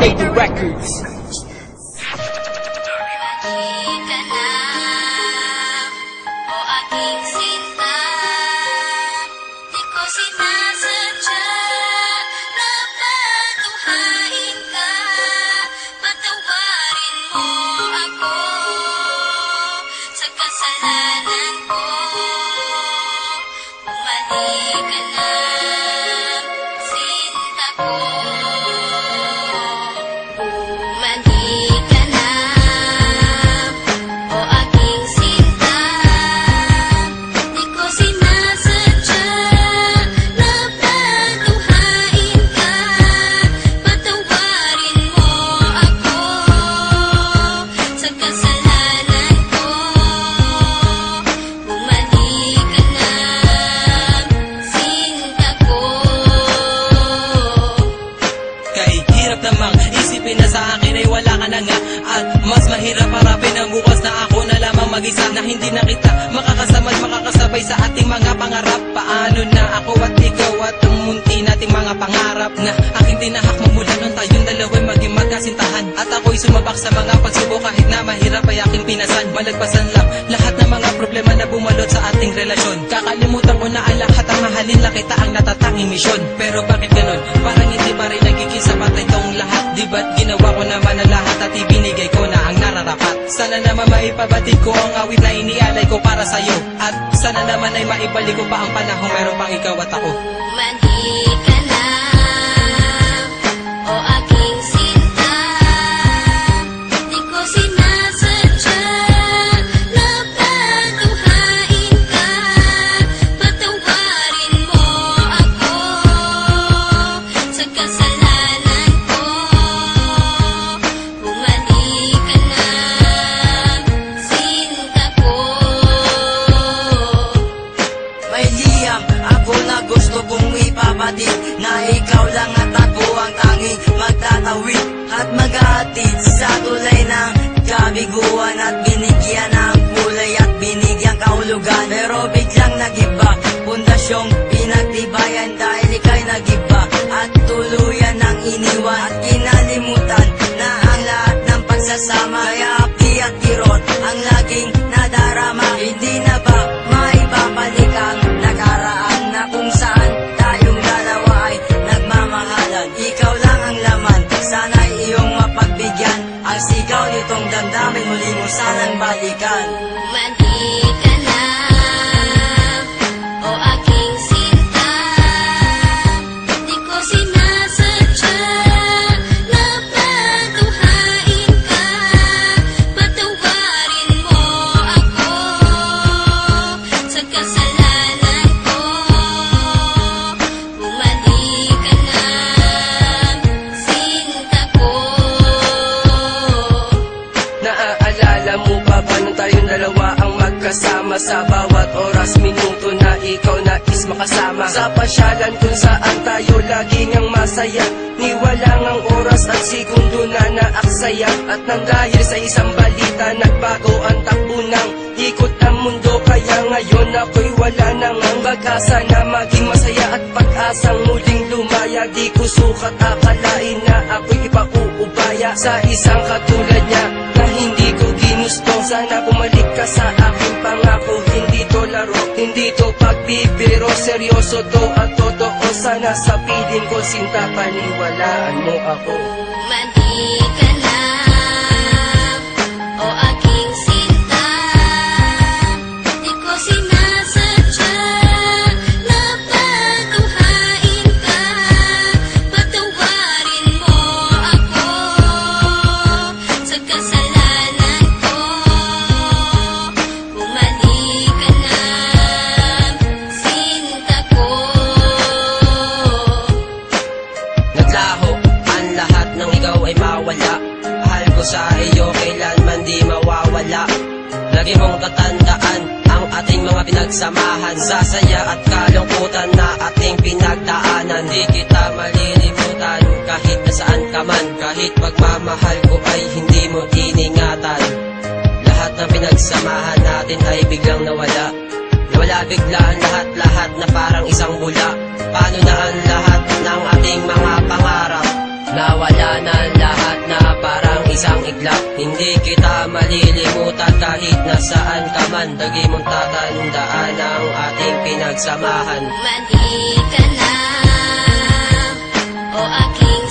Lady Records. Isipin na sa akin ay wala ka na nga, at mas mahirap harapin ang bukas na ako na lamang mag-isa, na hindi na kita makakasama at makakasabay sa ating mga pangarap. Paano na ako at ikaw at ang munti nating mga pangarap na aking tinahak mula nung tayong dalawa'y maging magkasintahan. At ako'y sumabak sa mga pagsubok kahit na mahirap ay aking pinasan. Malagpasan lang lahat ng mga problema na bumalot sa ating relasyon. Kakalimutan ko na ang lahat, ang mahalin lang kita ang natatanging misyon. Pero bakit ganon? Parang hindi pa rin nagiging sapat itong lahat. Di ba't ginawa ko naman ang lahat at ibinigay ko na ang nararapat? Sana naman maipabatid ko ang awit na inialay ko para sa'yo, at sana naman ay maibalik ko pa ang panahon meron pang ikaw at ako. Mandi ka na, o aking sinta, di ko sinasadya na patuhain ka. Patawarin mo ako sa kasalanan ko. Bumalik ka na, sinta ko. May liyam ako na gusto kong ipabatid, na ikaw lang at ako ang tanging magtatawid at maghahatid sa tulay ng kabiguan, at binigyan ng kulay at binigyan kahulugan. Pero biglang nagiba, pundasyong pinagtibayan dahil ika'y nagiba at tuluyan ng iniwan, at kinalimutan na ang lahat ng pagsasama. Kaya hapdi at kirot ang laging nadarama. Hindi na ba maibabalik ang nakaraan na kung saan tayong dalawa ay nagmamahalan? Ikaw lang ang laman, sana'y iyong mapagbigyan ang sigaw nitong damdamin, muli mo sanang balikan. Mandi ka na, o aking sinta, di ko sinasadya na patuhain ka. Patawarin mo ako sa kasalanan ko. Bumalik ka na, sinta ko. Naaalala mo ba nung tayong dalawa ang magkasama sa bawat oras, minuto na ikaw nais makasama? Sa pasyalan kung saan tayo laging ang masaya, ni walang ang oras at segundo na naaksaya. At nang dahil sa isang balita, nagbago ang takbo ng ikot ang mundo. Kaya ngayon ako'y wala nang ang pag-asa na maging masaya at pag-asang muling lumaya. Di ko sukat akalain na ako'y ipauubaya sa isang katulad niya na hindi ko ginusto. Sana bumalik ka sa aking pangako, hindi to laro, hindi to pagbibiro, seryoso to at totoo. Sana sa piling ko, sinta, paniwalaan mo ako. Mandi ka na, o aking sinta, di ko sinasadya na patuhain ka. Patawarin mo ako sa kasalanan ko. Bumalik ka na, sinta ko. Naglaho ang lahat ng ikaw ay mawala. Mahal ko sa iyo kailanman di mawawala. Lagi mong tatandaan ang ating mga pinagsamahan, sa saya at kalungkutan na ating pinagdaanan. Di kita malilimutan kahit nasaan ka man, kahit pagmamahal ko ay hindi mo iningatan. Lahat ng pinagsamahan natin ay biglang nawala. Nawala bigla ang lahat-lahat na parang isang bula. Paano na ang lahat ng ating mga pangarap? Nawala na lahat na parang isang iglap. Hindi kita malilimutan kahit nasaan ka man. Lagi mong tatandaan ang ating pinagsamahan. Mali ka na, o aking